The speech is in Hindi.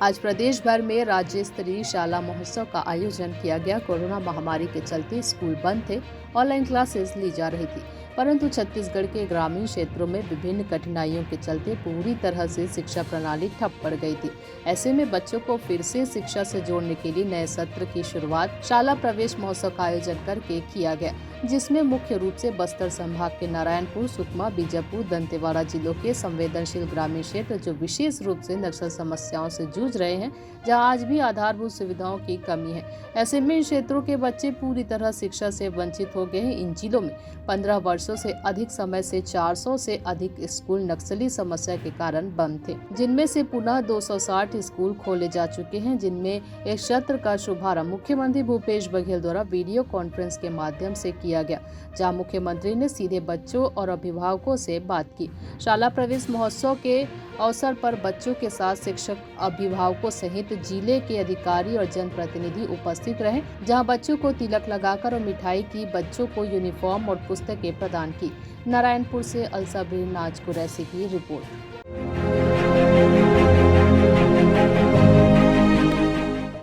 आज प्रदेश भर में राज्य स्तरीय शाला महोत्सव का आयोजन किया गया। कोरोना महामारी के चलते स्कूल बंद थे, ऑनलाइन क्लासेस ली जा रही थी, परंतु छत्तीसगढ़ के ग्रामीण क्षेत्रों में विभिन्न कठिनाइयों के चलते पूरी तरह से शिक्षा प्रणाली ठप पड़ गई थी। ऐसे में बच्चों को फिर से शिक्षा से जोड़ने के लिए नए सत्र की शुरुआत शाला प्रवेश महोत्सव का आयोजन करके किया गया, जिसमें मुख्य रूप से बस्तर संभाग के नारायणपुर, सुकमा, बीजापुर, दंतेवाड़ा जिलों के संवेदनशील ग्रामीण क्षेत्र जो विशेष रूप से नक्सल समस्याओं से जूझ रहे हैं, जहां आज भी आधारभूत सुविधाओं की कमी है। ऐसे में इन क्षेत्रों के बच्चे पूरी तरह शिक्षा से वंचित हो गए हैं। इन जिलों में 15 वर्षों से अधिक समय से 400 से अधिक स्कूल नक्सली समस्या के कारण बंद थे, जिनमें से पुनः 260 स्कूल खोले जा चुके हैं, जिनमें एक सत्र का शुभारंभ मुख्यमंत्री भूपेश बघेल द्वारा वीडियो कॉन्फ्रेंस के माध्यम से किया गया, जहां मुख्यमंत्री ने सीधे बच्चों और अभिभावकों से बात की। शाला प्रवेश महोत्सव के अवसर पर बच्चों के साथ शिक्षक, अभिभावकों सहित जिले के अधिकारी और जनप्रतिनिधि उपस्थित रहे, जहां बच्चों को तिलक लगाकर और मिठाई की, बच्चों को यूनिफॉर्म और पुस्तकें प्रदान की। नारायणपुर से अलसाब्रीन नाज कुरैशी की रिपोर्ट।